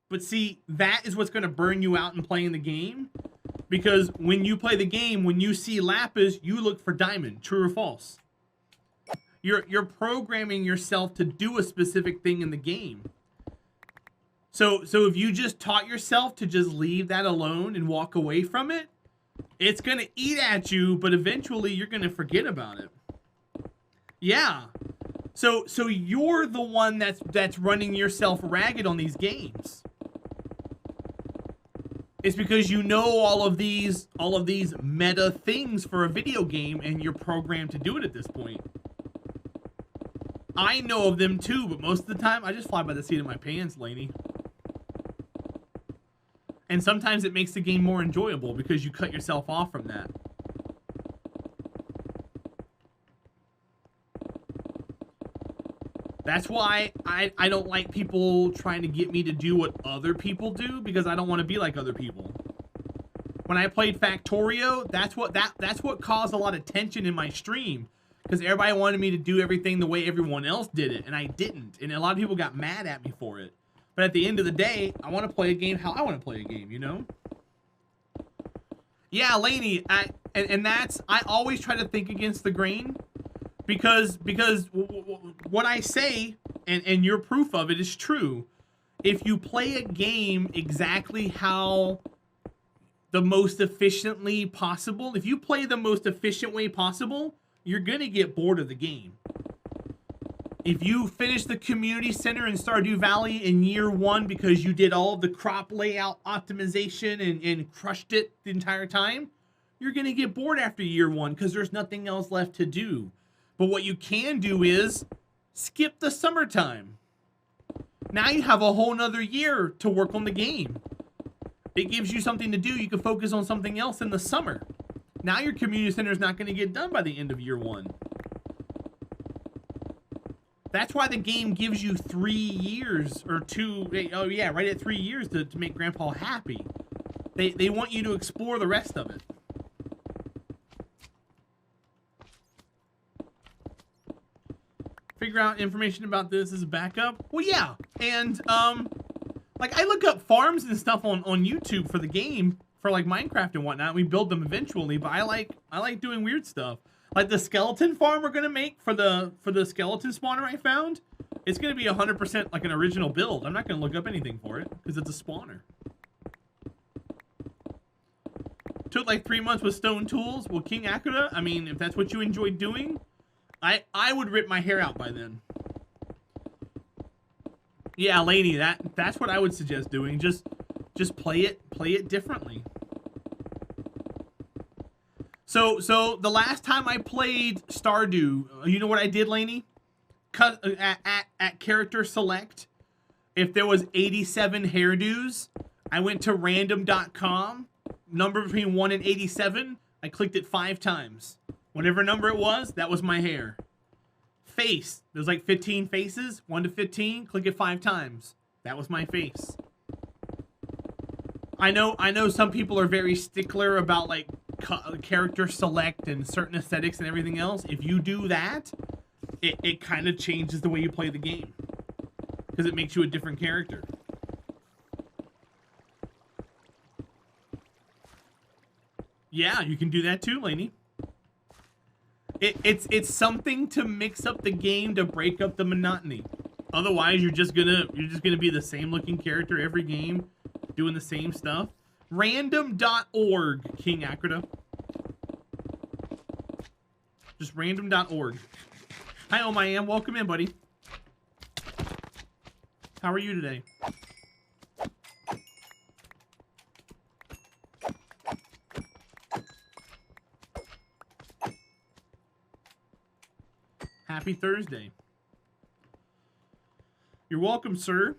But see, that is what's going to burn you out in playing the game. Because when you play the game, when you see lapis, you look for diamond. True or false? You're programming yourself to do a specific thing in the game. So if you just taught yourself to just leave that alone and walk away from it, it's going to eat at you, but eventually you're going to forget about it. Yeah. So you're the one that's running yourself ragged on these games. It's because you know all of these meta things for a video game, and you're programmed to do it at this point. I know of them too, but most of the time I just fly by the seat of my pants, Laney. And sometimes it makes the game more enjoyable because you cut yourself off from that. That's why I don't like people trying to get me to do what other people do, because I don't want to be like other people. When I played Factorio, that's what caused a lot of tension in my stream, because everybody wanted me to do everything the way everyone else did it, and I didn't. And a lot of people got mad at me for it. But at the end of the day, I want to play a game how I want to play a game, you know? Yeah, Laney, I always try to think against the grain, because what I say, and your proof of it is true. If you play a game exactly how the most efficiently possible, if you play the most efficient way possible, you're going to get bored of the game. If you finish the community center in Stardew Valley in year 1 because you did all of the crop layout optimization and crushed it the entire time, you're going to get bored after year 1 because there's nothing else left to do. But what you can do is skip the summertime. Now you have a whole nother year to work on the game. It gives you something to do. You can focus on something else in the summer. Now your community center is not going to get done by the end of year 1. That's why the game gives you 3 years or 2. Oh yeah, right at 3 years to make Grandpa happy. They want you to explore the rest of it. Figure out information about this as a backup. Well, yeah, and like I look up farms and stuff on YouTube for the game, for like Minecraft and whatnot. We build them eventually, but I like doing weird stuff. Like the skeleton farm we're gonna make for the skeleton spawner I found. It's gonna be 100% like an original build. I'm not gonna look up anything for it because it's a spawner. Took like 3 months with stone tools. Well, King Akira, I mean, if that's what you enjoy doing, I would rip my hair out by then. Yeah, Laney, that's what I would suggest doing. Just play it differently. So the last time I played Stardew, you know what I did, Laney? Cut at character select. If there was 87 hairdos, I went to random.com, number between 1 and 87. I clicked it 5 times. Whatever number it was, that was my hair. Face, there's like 15 faces, 1 to 15. Click it 5 times. That was my face. I know some people are very stickler about like character select and certain aesthetics and everything else. If you do that, it kind of changes the way you play the game, because it makes you a different character. Yeah, you can do that too, Laney. It's something to mix up the game, to break up the monotony. Otherwise, you're just gonna be the same looking character every game, doing the same stuff. Random.org, King Akira. Just random.org. Hi, Omayam. Welcome in, buddy. How are you today? Happy Thursday. You're welcome, sir.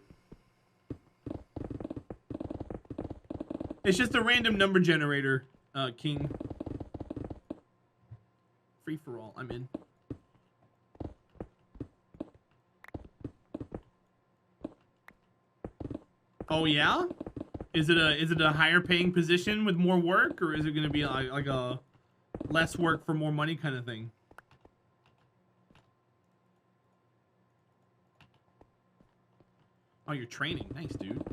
It's just a random number generator, King. Free for all. I'm in. Oh yeah? Is it a higher paying position with more work, or is it going to be like a less work for more money kind of thing? Oh, you're training. Nice, dude.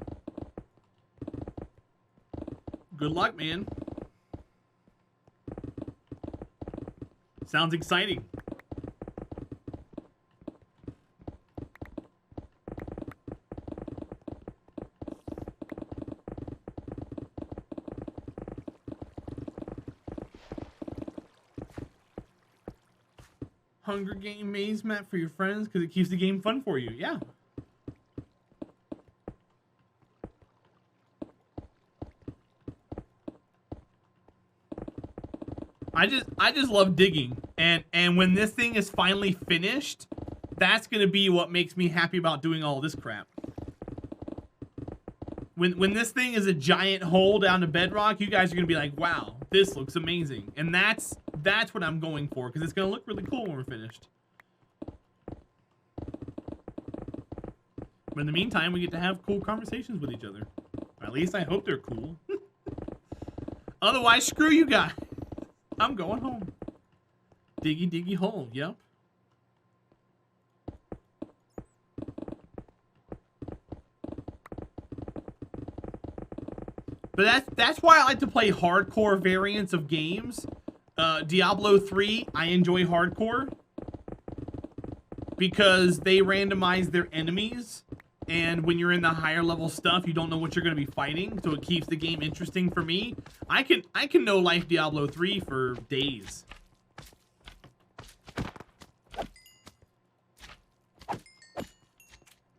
Good luck, man. Sounds exciting. Hunger Game maze map for your friends because it keeps the game fun for you. Yeah. I just love digging, and when this thing is finally finished, that's gonna be what makes me happy about doing all this crap. When this thing is a giant hole down to bedrock, you guys are gonna be like, wow, this looks amazing, and that's what I'm going for, because it's gonna look really cool when we're finished. But in the meantime, we get to have cool conversations with each other. At least I hope they're cool. Otherwise, screw you guys. I'm going home. Diggy diggy hole, yep. But that's why I like to play hardcore variants of games. Diablo 3, I enjoy hardcore because they randomize their enemies, and when you're in the higher level stuff, you don't know what you're going to be fighting, so it keeps the game interesting for me. I can no life Diablo 3 for days.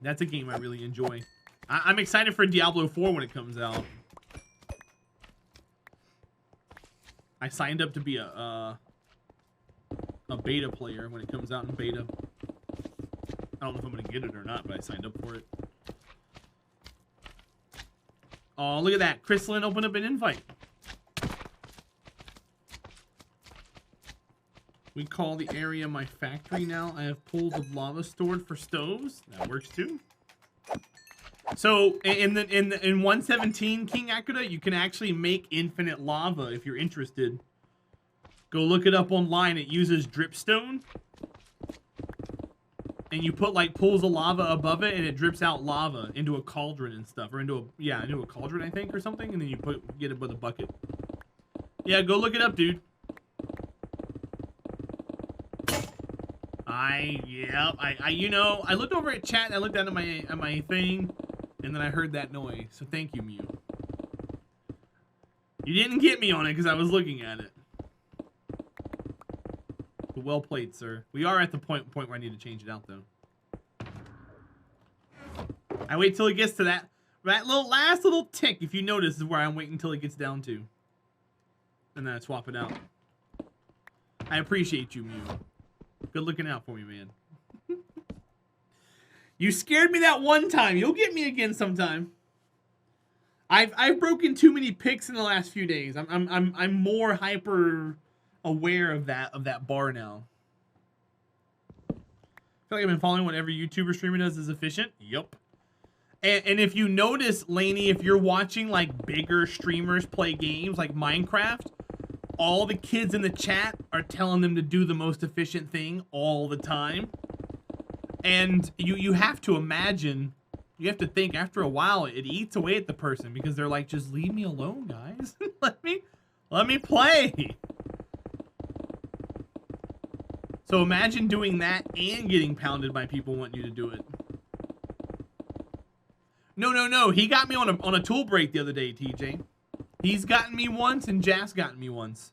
That's a game I really enjoy. I'm excited for Diablo 4 when it comes out. I signed up to be a beta player when it comes out in beta. I don't know if I'm going to get it or not, but I signed up for it. Oh, look at that. Chrysalin opened up an invite. We call the area my factory now. I have pools of lava stored for stoves. That works too. So in 117 King Akuda, you can actually make infinite lava if you're interested. Go look it up online. It uses dripstone. And you put like pools of lava above it, and it drips out lava into a cauldron and stuff, or into a cauldron, I think, or something, and then you get it with a bucket. Yeah, go look it up, dude. You know, I looked over at chat, and I looked down at my thing, and then I heard that noise. So thank you, Mew. You didn't get me on it because I was looking at it. But well played, sir. We are at the point where I need to change it out, though. I wait till it gets to that last little tick. If you notice, is where I'm waiting until it gets down to, and then I swap it out. I appreciate you, Mew. Good looking out for me, man. You scared me that one time. You'll get me again sometime. I've broken too many picks in the last few days. I'm more hyper aware of that bar now. I feel like I've been following what every YouTuber streamer does is efficient. Yup. And if you notice, Laney, if you're watching like bigger streamers play games like Minecraft, all the kids in the chat are telling them to do the most efficient thing all the time. And you have to imagine, you have to think after a while it eats away at the person because they're like, just leave me alone, guys. let me play. So imagine doing that and getting pounded by people wanting you to do it. No. He got me on a tool break the other day, TJ. He's gotten me once and Jack's gotten me once.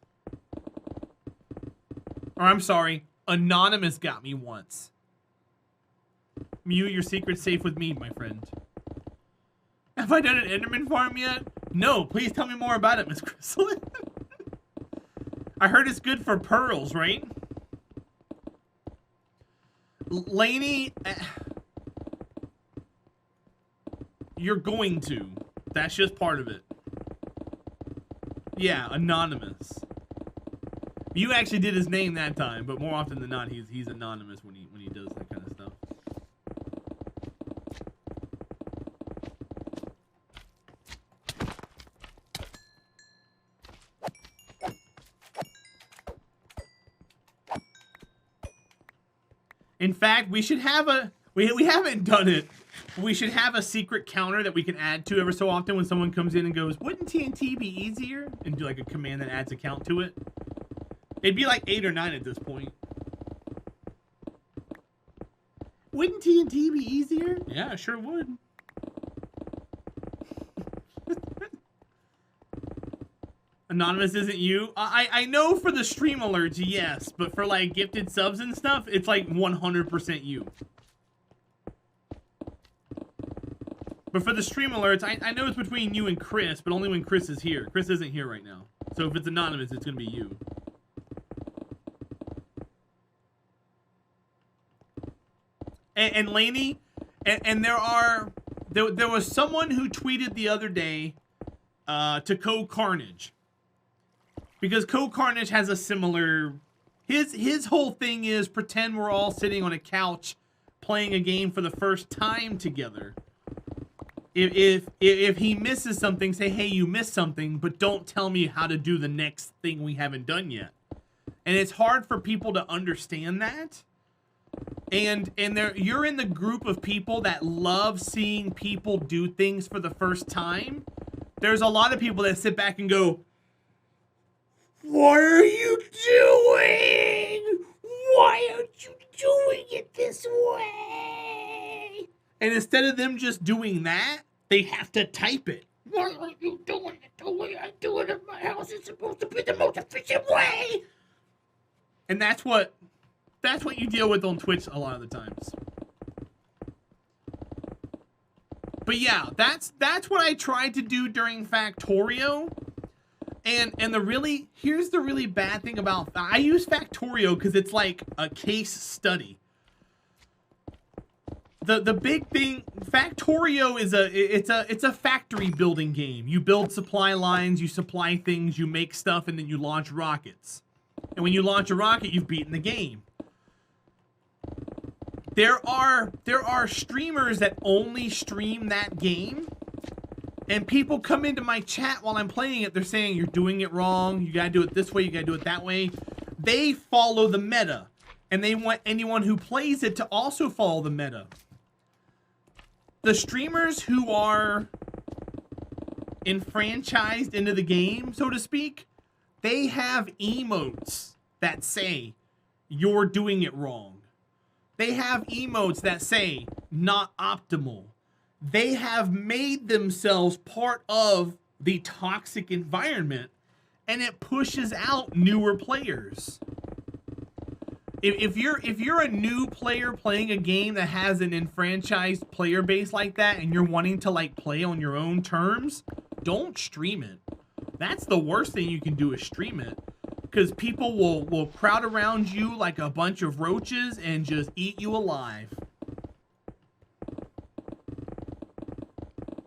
Or I'm sorry, Anonymous got me once. Mew, your secret's safe with me, my friend. Have I done an Enderman farm yet? No, please tell me more about it, Miss Chrysalin. I heard it's good for pearls, right? Laney, you're going to. That's just part of it. Yeah, Anonymous. You actually did his name that time, but more often than not, he's anonymous when he does that kind of stuff. In fact, we should have a we haven't done it. We should have a secret counter that we can add to every so often when someone comes in and goes, wouldn't TNT be easier? And do like a command that adds a count to it. It'd be like 8 or 9 at this point. Wouldn't TNT be easier? Yeah, it sure would. Anonymous isn't you. I know for the stream alerts, yes, but for like gifted subs and stuff, it's like 100% you. But for the stream alerts, I know it's between you and Chris, but only when Chris is here. Chris isn't here right now. So if it's anonymous, it's gonna be you. And Lainey, and there was someone who tweeted the other day to Code Carnage. Because Code Carnage has a similar... His whole thing is pretend we're all sitting on a couch playing a game for the first time together. If he misses something, say, hey, you missed something, but don't tell me how to do the next thing we haven't done yet. And it's hard for people to understand that. And you're in the group of people that love seeing people do things for the first time. There's a lot of people that sit back and go, what are you doing? Why aren't you doing it this way? And instead of them just doing that, they have to type it. Why are you doing it the way I do it in my house? It's supposed to be the most efficient way. And that's what you deal with on Twitch a lot of the times. But yeah, that's what I tried to do during Factorio. And here's the really bad thing about, I use Factorio because it's like a case study. The big thing, Factorio is it's a factory building game. You build supply lines, you supply things, you make stuff, and then you launch rockets. And when you launch a rocket, you've beaten the game. There are streamers that only stream that game. And people come into my chat while I'm playing it. They're saying, you're doing it wrong. You gotta do it this way. You gotta do it that way. They follow the meta. And they want anyone who plays it to also follow the meta. The streamers who are enfranchised into the game, so to speak, they have emotes that say, you're doing it wrong. They have emotes that say, not optimal. They have made themselves part of the toxic environment, and it pushes out newer players. If you're a new player playing a game that has an enfranchised player base like that, and you're wanting to like play on your own terms, don't stream it. That's the worst thing you can do is stream it, because people will crowd around you like a bunch of roaches and just eat you alive.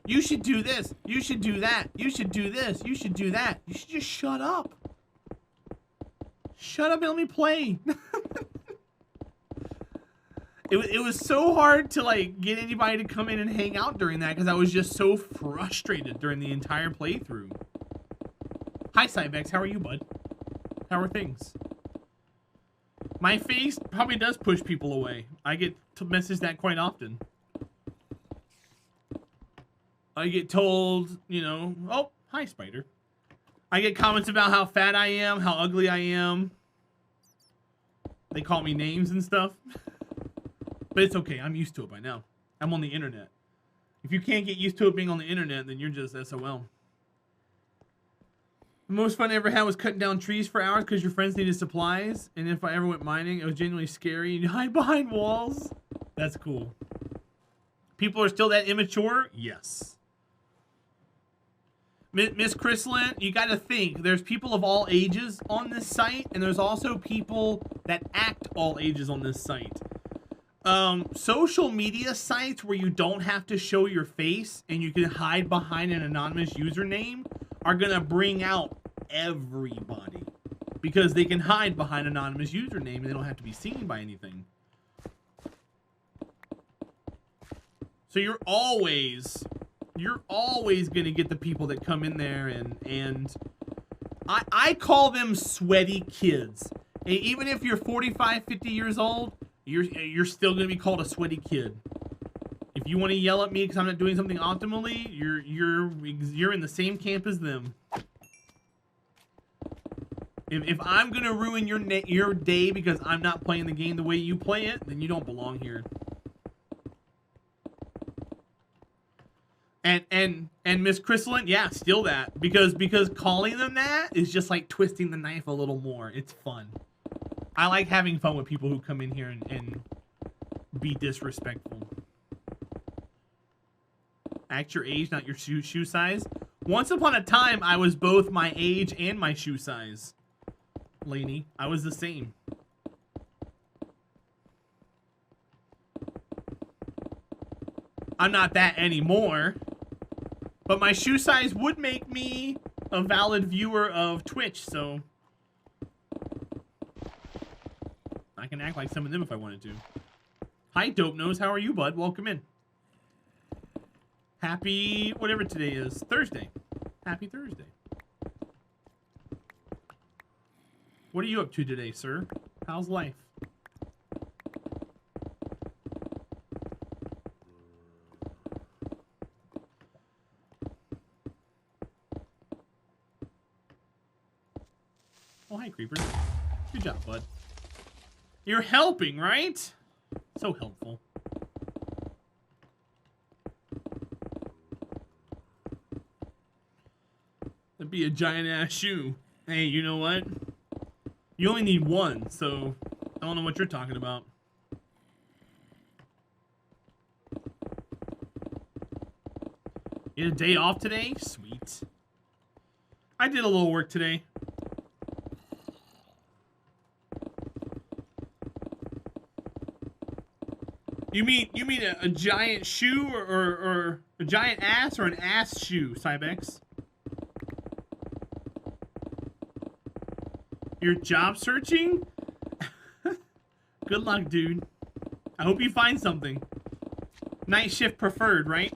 You should do this. You should do that. You should do this. You should do that. You should just shut up. Shut up and let me play. It was so hard to like get anybody to come in and hang out during that because I was just so frustrated during the entire playthrough. Hi, Cybex. How are you, bud? How are things? My face probably does push people away. I get to message that quite often. I get told, you know, oh, hi, Spider. I get comments about how fat I am, how ugly I am. They call me names and stuff. But it's okay. I'm used to it by now. I'm on the internet. If you can't get used to it being on the internet, then you're just SOL. The most fun I ever had was cutting down trees for hours because your friends needed supplies. And if I ever went mining, it was genuinely scary. You hide behind walls. That's cool. People are still that immature? Yes. Miss Chrysalin, you got to think. There's people of all ages on this site, and there's also people that act all ages on this site. Social media sites where you don't have to show your face and you can hide behind an anonymous username are going to bring out everybody because they can hide behind an anonymous username and they don't have to be seen by anything. So you're always going to get the people that come in there and I call them sweaty kids. Even if you're 45, 50 years old, you're still going to be called a sweaty kid. If you want to yell at me because I'm not doing something optimally, you're in the same camp as them. If I'm gonna ruin your day because I'm not playing the game the way you play it, then you don't belong here. And Miss Crystalline, yeah, steal that because calling them that is just like twisting the knife a little more. It's fun. I like having fun with people who come in here and be disrespectful. Act your age, not your shoe size. Once upon a time, I was both my age and my shoe size. Lady, I was the same. I'm not that anymore. But my shoe size would make me a valid viewer of Twitch, so I can act like some of them if I wanted to. Hi, Dope Nose. How are you, bud? Welcome in. Happy whatever today is. Thursday. Happy Thursday. What are you up to today, sir? How's life? Oh, hi, Creeper. Good job, bud. You're helping, right? So helpful. That'd be a giant-ass shoe. Hey, you know what? You only need one, so I don't know what you're talking about. You had a day off today? Sweet. I did a little work today. You mean a giant shoe or a giant ass or an ass shoe, Cybex? You're job searching? Good luck, dude. I hope you find something. Night shift preferred, right?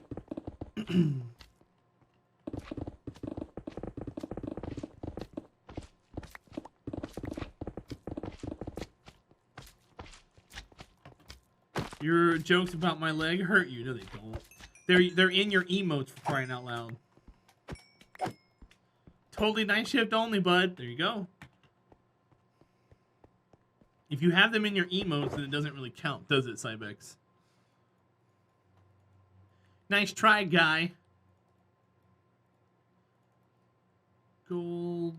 Your jokes about my leg hurt you. No, they don't. They're in your emotes for crying out loud. Totally night shift only, bud. There you go. If you have them in your emotes, then it doesn't really count, does it, Cybex? Nice try, guy. Gold.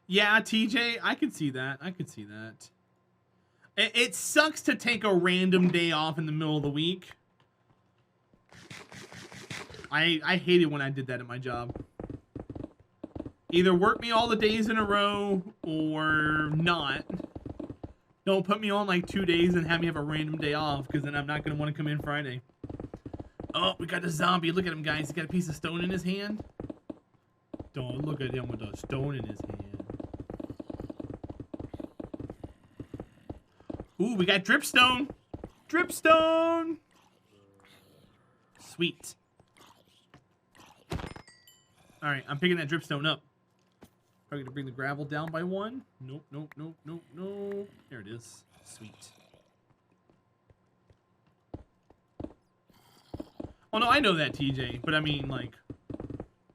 Yeah, TJ, I could see that. I could see that. It sucks to take a random day off in the middle of the week. I hated when I did that at my job. Either work me all the days in a row or not. Don't put me on like 2 days and have me have a random day off, because then I'm not going to want to come in Friday. Oh, we got a zombie. Look at him, guys. He got a piece of stone in his hand. Don't look at him with a stone in his hand. Ooh, we got dripstone. Dripstone. Sweet. All right, I'm picking that dripstone up. Probably gonna bring the gravel down by one. Nope, nope, nope, nope, nope. There it is. Sweet. Oh no, I know that, TJ, but I mean, like,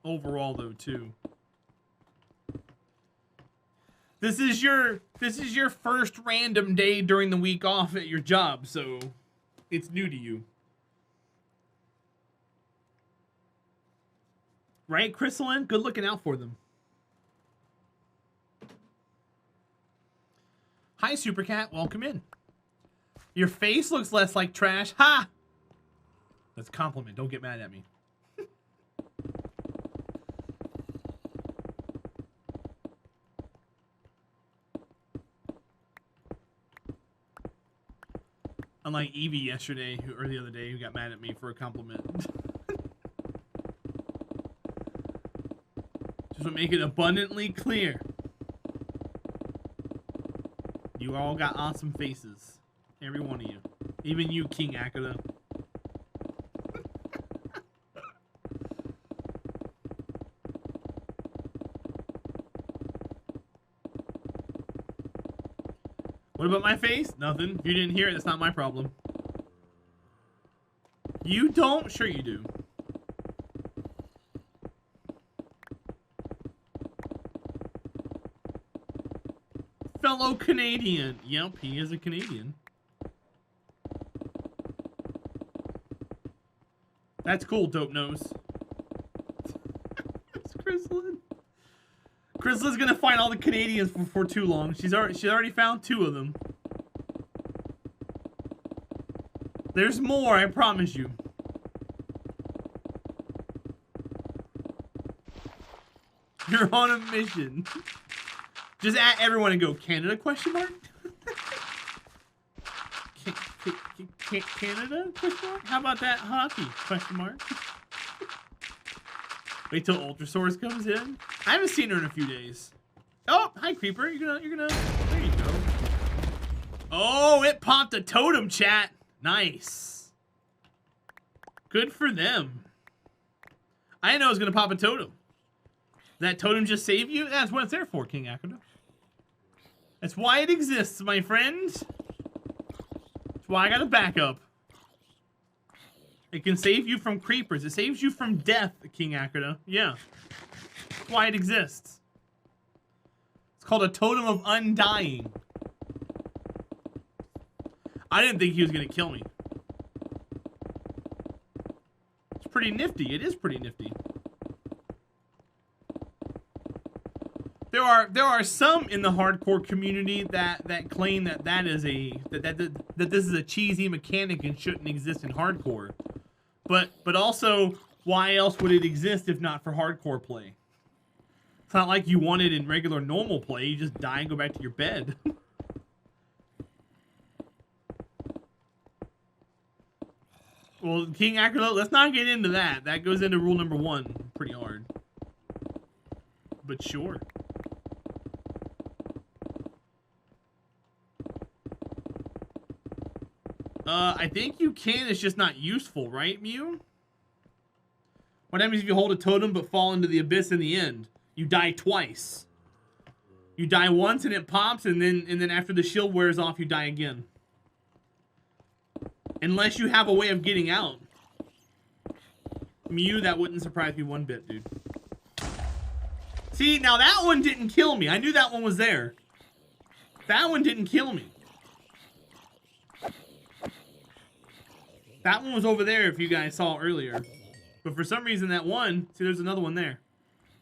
overall though too. This is your first random day during the week off at your job, so it's new to you. Right, Crystalline? Good looking out for them. Hi, Supercat. Welcome in. Your face looks less like trash. Ha! That's a compliment. Don't get mad at me. Unlike Evie yesterday, or the other day, who got mad at me for a compliment. Just to make it abundantly clear. You all got awesome faces. Every one of you. Even you, King Akata. What about my face? Nothing. If you didn't hear it, that's not my problem. You don't? Sure you do. Fellow Canadian. Yep, he is a Canadian. That's cool, Dope Nose. It's Chrysalin. Chrysalin's gonna find all the Canadians before too long. She's already found 2 of them. There's more, I promise you. You're on a mission. Just at everyone and go, Canada, question mark? Canada, question mark? How about that hockey, question mark? Wait till Ultrasource comes in. I haven't seen her in a few days. Oh, hi Creeper, you're gonna, there you go. Oh, it popped a totem, chat. Nice. Good for them. I didn't know it was gonna pop a totem. That totem just saved you? That's what it's there for, King Akada. That's why it exists, my friend. That's why I got a backup. It can save you from creepers. It saves you from death, King Akada. Yeah. That's why it exists. It's called a totem of undying. I didn't think he was gonna kill me. It's pretty nifty. It is pretty nifty. There are some in the hardcore community that claim that this is a cheesy mechanic and shouldn't exist in hardcore. But also, why else would it exist if not for hardcore play? It's not like you want it in regular normal play. You just die and go back to your bed. Well, King Akala, let's not get into that. That goes into rule number 1 pretty hard. But sure. I think you can, it's just not useful, right, Mew? What happens if you hold a totem but fall into the abyss in the end? You die twice. You die once and it pops, and then after the shield wears off, you die again. Unless you have a way of getting out. Mew, that wouldn't surprise me one bit, dude. See, now that one didn't kill me. I knew that one was there. That one didn't kill me. That one was over there if you guys saw earlier. But for some reason that one, see there's another one there.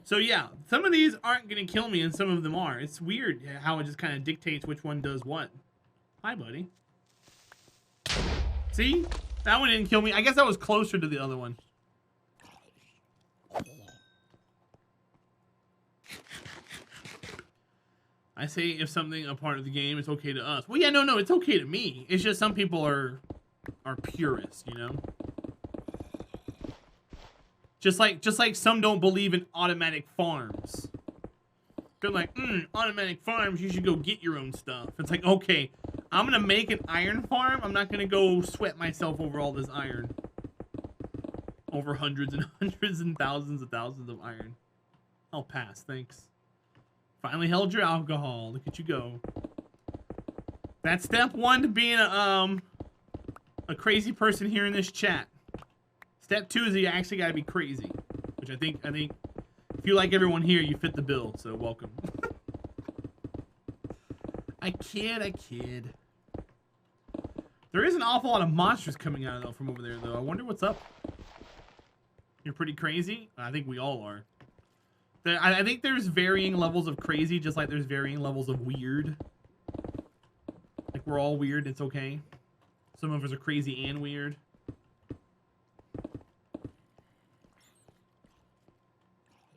So yeah, some of these aren't going to kill me and some of them are. It's weird how it just kind of dictates which one does what. Hi, buddy. See? That one didn't kill me. I guess that was closer to the other one. I say if something a part of the game is okay to us. Well, yeah, no, it's okay to me. It's just some people are purists, you know? Just like some don't believe in automatic farms. They're like, automatic farms, you should go get your own stuff. It's like, okay, I'm gonna make an iron farm. I'm not gonna go sweat myself over all this iron. Over hundreds and hundreds and thousands of iron. I'll pass, thanks. Finally held your alcohol. Look at you go. That's step 1 to being a crazy person here in this chat. Step 2 is you actually gotta be crazy. Which I think if you like everyone here, you fit the bill, so welcome. I kid. There is an awful lot of monsters coming out though from over there though. I wonder what's up. You're pretty crazy? I think we all are. I think there's varying levels of crazy, just like there's varying levels of weird. Like we're all weird, it's okay. Some of us are crazy and weird.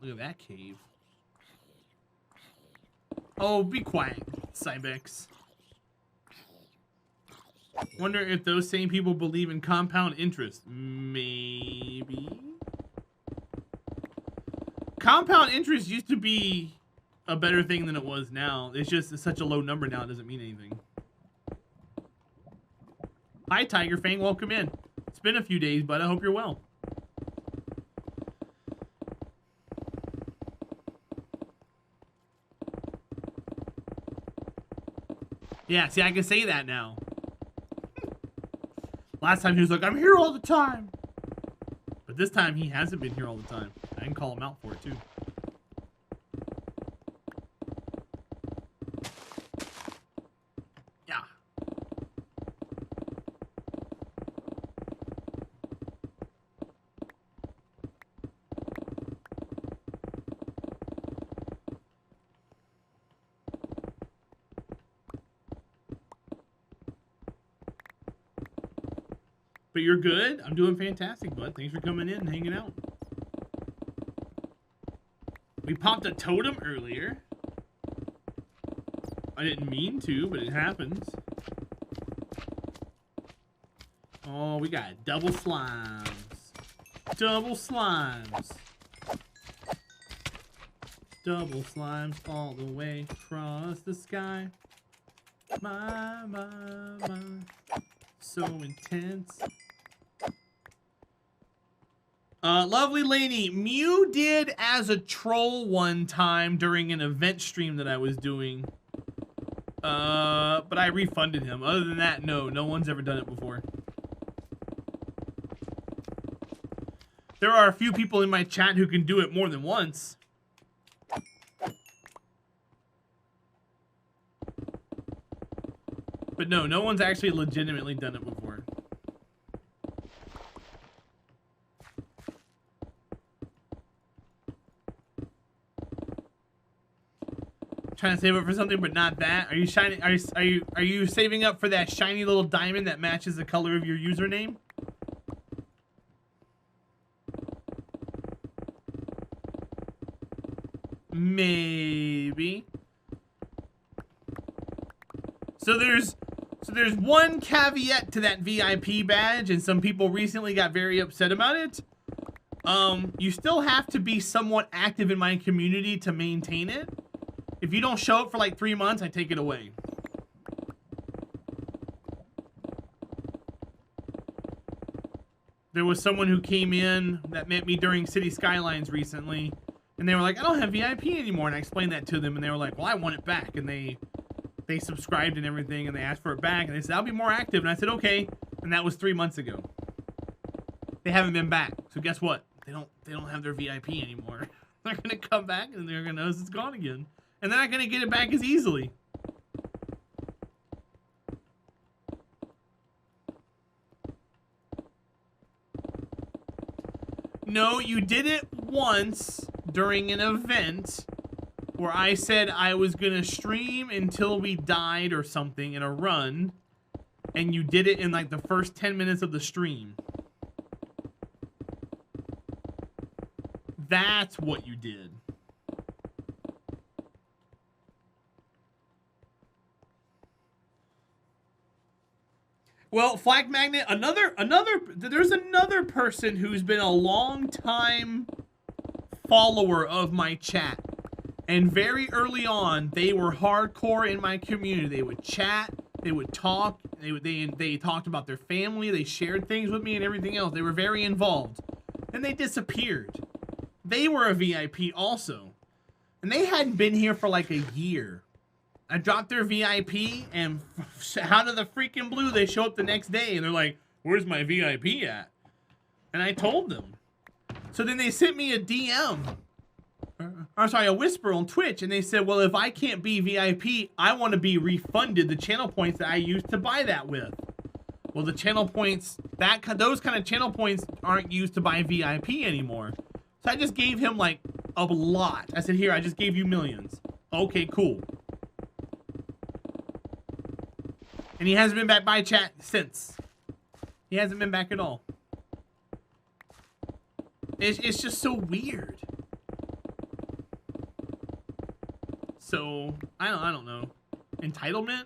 Look at that cave. Oh, be quiet, Cybex. Wonder if those same people believe in compound interest. Maybe. Compound interest used to be a better thing than it was now. It's just such a low number now, it doesn't mean anything. Hi, Tiger Fang, welcome in. It's been a few days, but I hope you're well. Yeah, see, I can say that now. Last time he was like, I'm here all the time. But this time he hasn't been here all the time. I can call him out for it too. Yeah. But you're good. I'm doing fantastic, bud. Thanks for coming in and hanging out. We popped a totem earlier. I didn't mean to, but it happens. Oh, we got double slimes. Double slimes. Double slimes all the way across the sky. My. So intense. Lovely lady, Mew did as a troll one time during an event stream that I was doing. But I refunded him. Other than that, no one's ever done it before. There are a few people in my chat who can do it more than once. But no one's actually legitimately done it before. Trying to save up for something, but not that. Are you shining? Are you saving up for that shiny little diamond that matches the color of your username? Maybe. So there's one caveat to that VIP badge, and some people recently got very upset about it. You still have to be somewhat active in my community to maintain it. If you don't show up for like 3 months, I take it away. There was someone who came in that met me during City Skylines recently, and they were like, I don't have VIP anymore, and I explained that to them, and they were like, well, I want it back, and they subscribed and everything, and they asked for it back, and they said, I'll be more active, and I said, okay, and that was 3 months ago. They haven't been back, so guess what? They don't have their VIP anymore. They're gonna come back, and they're gonna notice it's gone again. And they're not going to get it back as easily. No, you did it once during an event where I said I was going to stream until we died or something in a run. And you did it in like the first 10 minutes of the stream. That's what you did. Well, Flag Magnet, there's another person who's been a long time follower of my chat. And very early on, they were hardcore in my community. They would chat, they would talk, they talked about their family, they shared things with me and everything else. They were very involved. And they disappeared. They were a VIP also. And they hadn't been here for like a year. I dropped their VIP, and out of the freaking blue, they show up the next day, and they're like, where's my VIP at? And I told them. So then they sent me a DM, or sorry, a whisper on Twitch, and they said, well, if I can't be VIP, I want to be refunded the channel points that I used to buy that with. Well, the channel points, those kind of channel points aren't used to buy VIP anymore. So I just gave him, like, a lot. I said, here, I just gave you millions. Okay, cool. And he hasn't been back by chat since. He hasn't been back at all. It's just so weird. So, I don't know. Entitlement?